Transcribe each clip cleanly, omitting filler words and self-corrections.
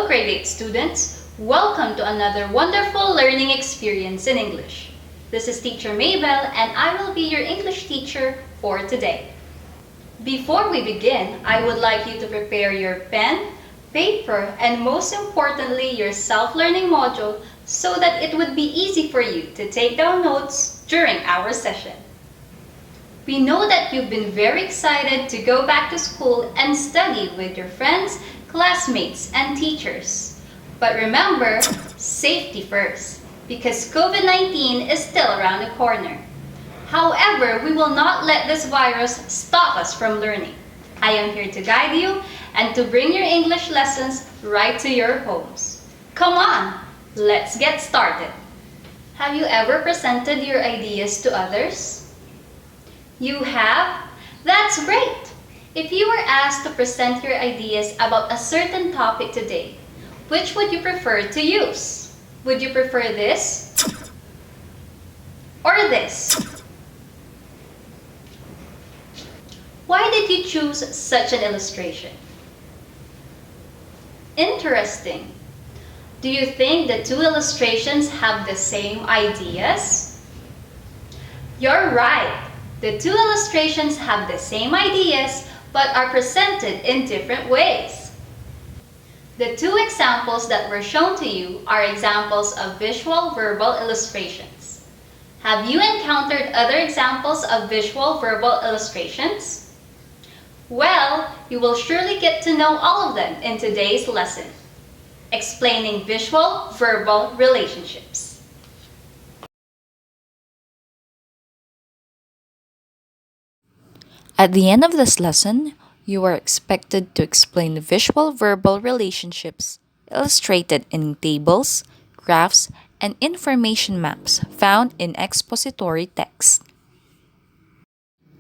grade 8 students. Welcome to another wonderful learning experience in English. This is teacher Maybelle and I will be your English teacher for today. Before we begin, I would like you to prepare your pen, paper, and most importantly, your self-learning module so that it would be easy for you to take down notes during our session. We know that you've been very excited to go back to school and study with your friends, classmates, and teachers. But remember, safety first, because COVID-19 is still around the corner. However, we will not let this virus stop us from learning. I am here to guide you and to bring your English lessons right to your homes. Come on, let's get started. Have you ever presented your ideas to others? You have? That's great! If you were asked to present your ideas about a certain topic today, which would you prefer to use? Would you prefer this? Or this? Why did you choose such an illustration? Interesting. Do you think the two illustrations have the same ideas? You're right. The two illustrations have the same ideas but are presented in different ways. The two examples that were shown to you are examples of visual verbal illustrations. Have you encountered other examples of visual verbal illustrations? Well, you will surely get to know all of them in today's lesson, explaining visual verbal relationships. At the end of this lesson, you are expected to explain visual-verbal relationships illustrated in tables, graphs, and information maps found in expository text.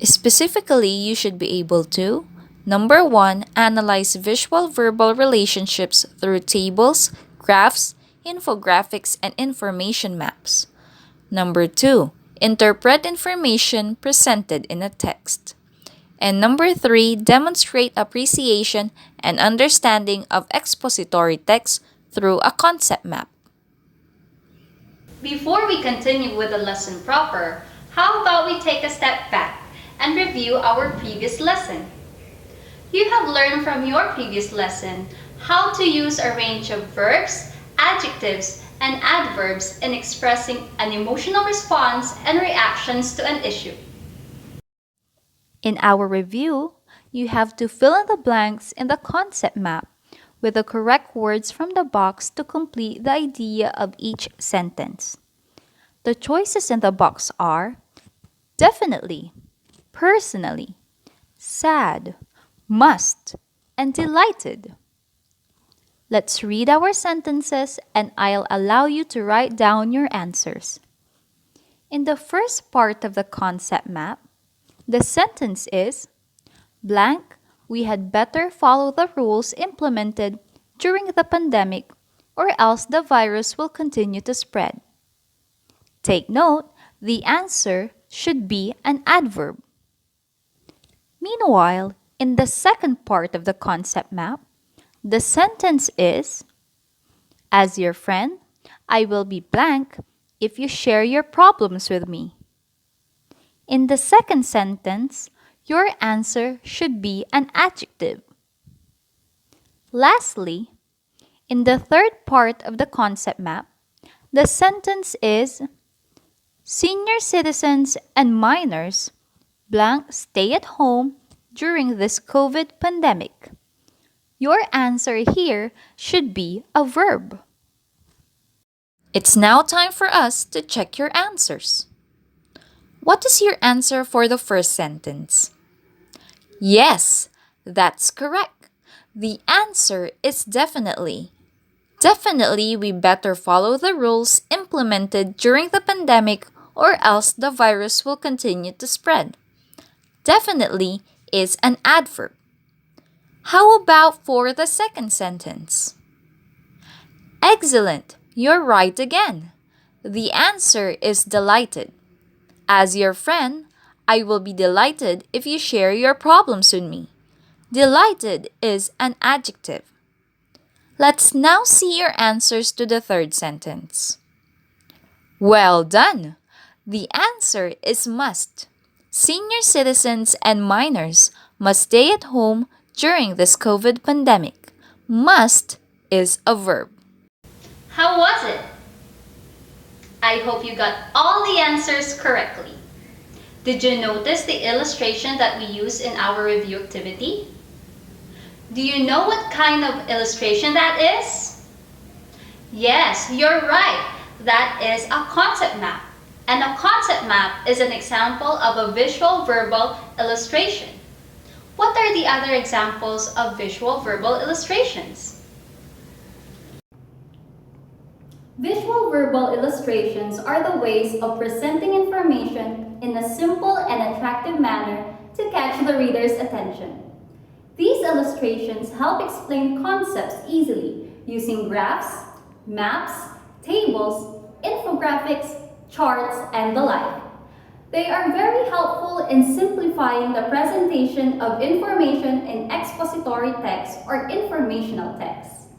Specifically, you should be able to: number 1, analyze visual-verbal relationships through tables, graphs, infographics, and information maps. Number 2, interpret information presented in a text. And number 3, demonstrate appreciation and understanding of expository text through a concept map. Before we continue with the lesson proper, how about we take a step back and review our previous lesson? You have learned from your previous lesson how to use a range of verbs, adjectives, and adverbs in expressing an emotional response and reactions to an issue. In our review, you have to fill in the blanks in the concept map with the correct words from the box to complete the idea of each sentence. The choices in the box are definitely, personally, sad, must, and delighted. Let's read our sentences and I'll allow you to write down your answers. In the first part of the concept map, the sentence is, blank, we had better follow the rules implemented during the pandemic or else the virus will continue to spread. Take note, the answer should be an adverb. Meanwhile, in the second part of the concept map, the sentence is, as your friend, I will be blank if you share your problems with me. In the second sentence, your answer should be an adjective. Lastly, in the third part of the concept map, the sentence is, senior citizens and minors blank stay at home during this COVID pandemic. Your answer here should be a verb. It's now time for us to check your answers. What is your answer for the first sentence? Yes, that's correct. The answer is definitely. Definitely, we better follow the rules implemented during the pandemic or else the virus will continue to spread. Definitely is an adverb. How about for the second sentence? Excellent, you're right again. The answer is delighted. As your friend, I will be delighted if you share your problems with me. Delighted is an adjective. Let's now see your answers to the third sentence. Well done! The answer is must. Senior citizens and minors must stay at home during this COVID pandemic. Must is a verb. How was it? I hope you got all the answers correctly. Did you notice the illustration that we use in our review activity? Do you know what kind of illustration that is? Yes, you're right. That is a concept map. And a concept map is an example of a visual verbal illustration. What are the other examples of visual verbal illustrations? Visual verbal illustrations are the ways of presenting information in a simple and attractive manner to catch the reader's attention. These illustrations help explain concepts easily using graphs, maps, tables, infographics, charts, and the like. They are very helpful in simplifying the presentation of information in expository text or informational text.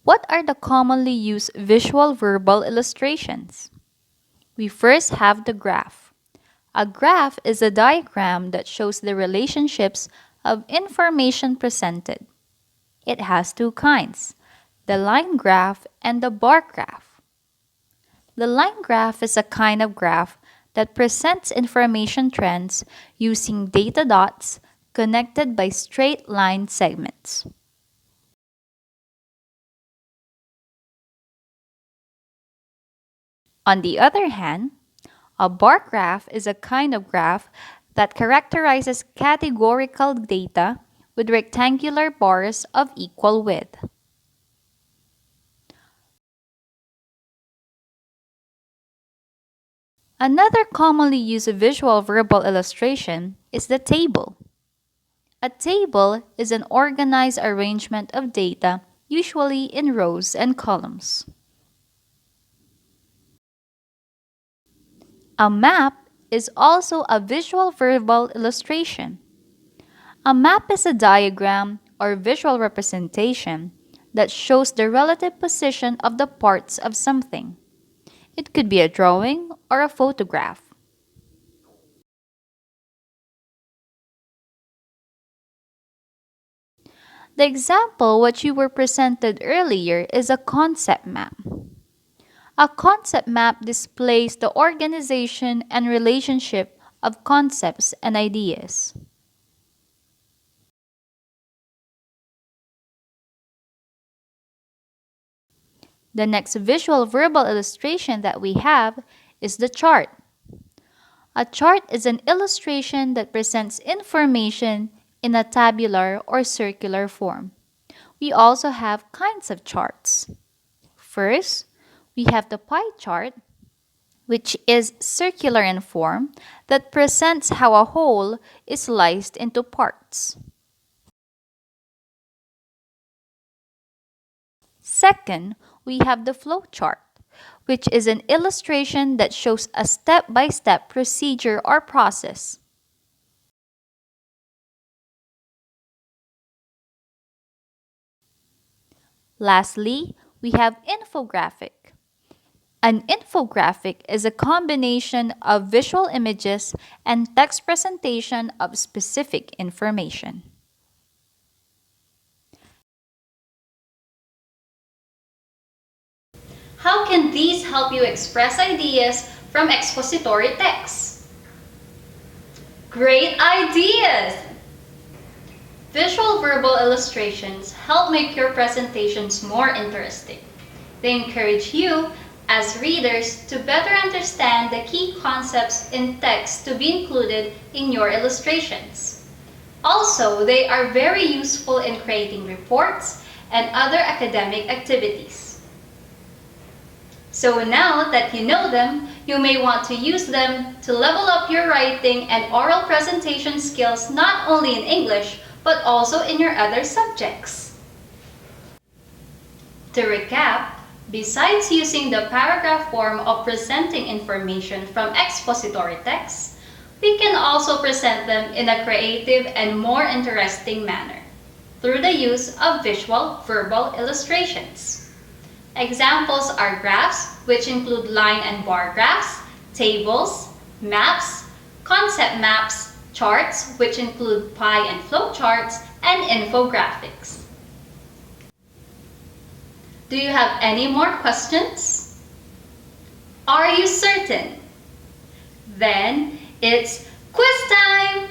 What are the commonly used visual verbal illustrations? We first have the graph. A graph is a diagram that shows the relationships of information presented. It has two kinds, the line graph and the bar graph. The line graph is a kind of graph that presents information trends using data dots connected by straight line segments. On the other hand, a bar graph is a kind of graph that characterizes categorical data with rectangular bars of equal width. Another commonly used visual verbal illustration is the table. A table is an organized arrangement of data, usually in rows and columns. A map is also a visual verbal illustration. A map is a diagram or visual representation that shows the relative position of the parts of something. It could be a drawing or a photograph. The example what you were presented earlier is a concept map. A concept map displays the organization and relationship of concepts and ideas. The next visual verbal illustration that we have is the chart. A chart is an illustration that presents information in a tabular or circular form. We also have kinds of charts. First, we have the pie chart, which is circular in form that presents how a whole is sliced into parts. Second, we have the flow chart, which is an illustration that shows a step-by-step procedure or process. Lastly, we have infographic. An infographic is a combination of visual images and text presentation of specific information. How can these help you express ideas from expository texts? Great ideas! Visual verbal illustrations help make your presentations more interesting. They encourage you, as readers, to better understand the key concepts in text to be included in your illustrations. Also, they are very useful in creating reports and other academic activities. So now that you know them, you may want to use them to level up your writing and oral presentation skills not only in English, but also in your other subjects. To recap, besides using the paragraph form of presenting information from expository texts, we can also present them in a creative and more interesting manner. through the use of visual verbal illustrations. Examples are graphs, which include line and bar graphs, tables, maps, concept maps, charts, which include pie and flow charts, and infographics. Do you have any more questions? Are you certain? Then it's quiz time!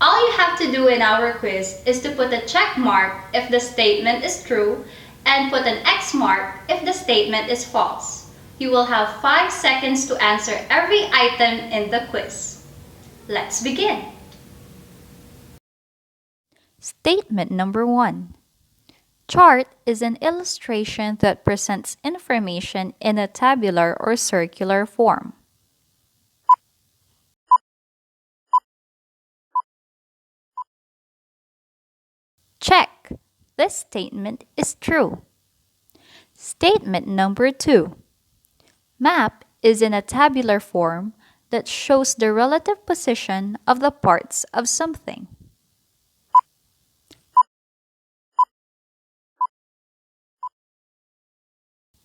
All you have to do in our quiz is to put a check mark if the statement is true and put an X mark if the statement is false. You will have 5 seconds to answer every item in the quiz. Let's begin. Statement number 1. Chart is an illustration that presents information in a tabular or circular form. Check. This statement is true. Statement number 2. Map is in a tabular form that shows the relative position of the parts of something.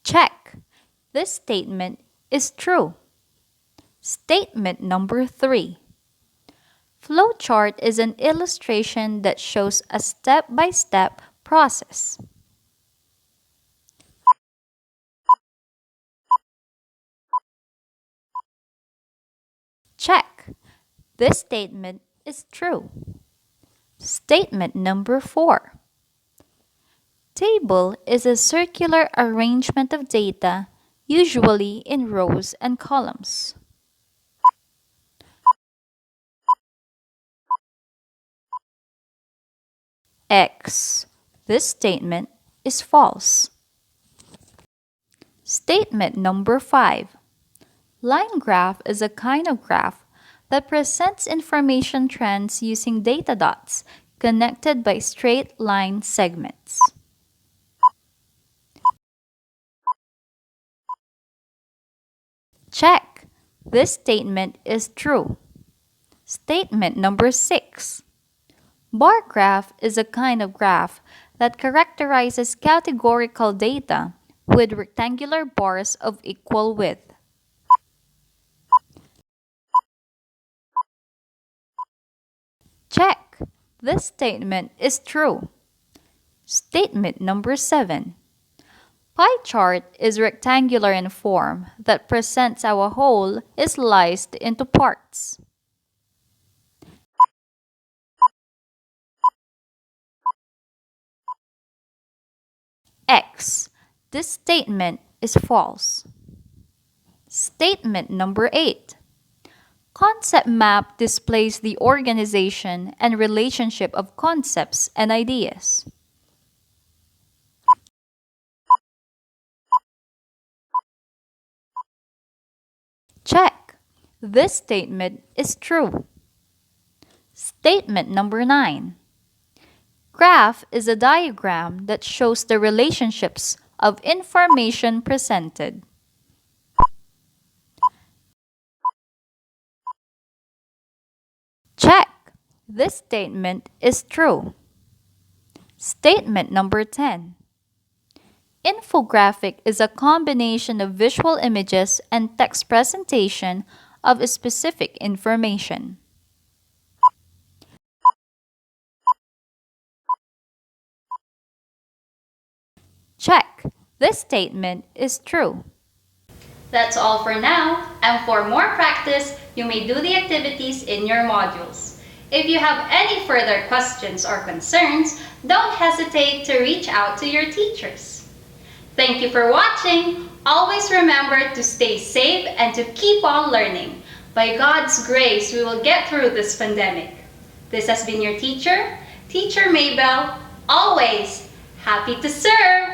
Check. This statement is true. Statement number 3. Flowchart is an illustration that shows a step-by-step process. Check. This statement is true. Statement number 4. Table is a circular arrangement of data, usually in rows and columns. X. This statement is false. Statement number 5. Line graph is a kind of graph that presents information trends using data dots connected by straight line segments. Check. This statement is true. Statement number 6. Bar graph is a kind of graph that characterizes categorical data with rectangular bars of equal width. Check. This statement is true. Statement number 7. Pie chart is rectangular in form that presents how a whole is sliced into parts. X. This statement is false. Statement number 8. Concept map displays the organization and relationship of concepts and ideas. Check. This statement is true. Statement number 9. Graph is a diagram that shows the relationships of information presented. Check. This statement is true. Statement number 10. Infographic is a combination of visual images and text presentation of a specific information. Check. This statement is true. That's all for now, and for more practice, you may do the activities in your modules. If you have any further questions or concerns, don't hesitate to reach out to your teachers. Thank you for watching. Always remember to stay safe and to keep on learning. By God's grace, we will get through this pandemic. This has been your teacher, Teacher Maybelle, always happy to serve.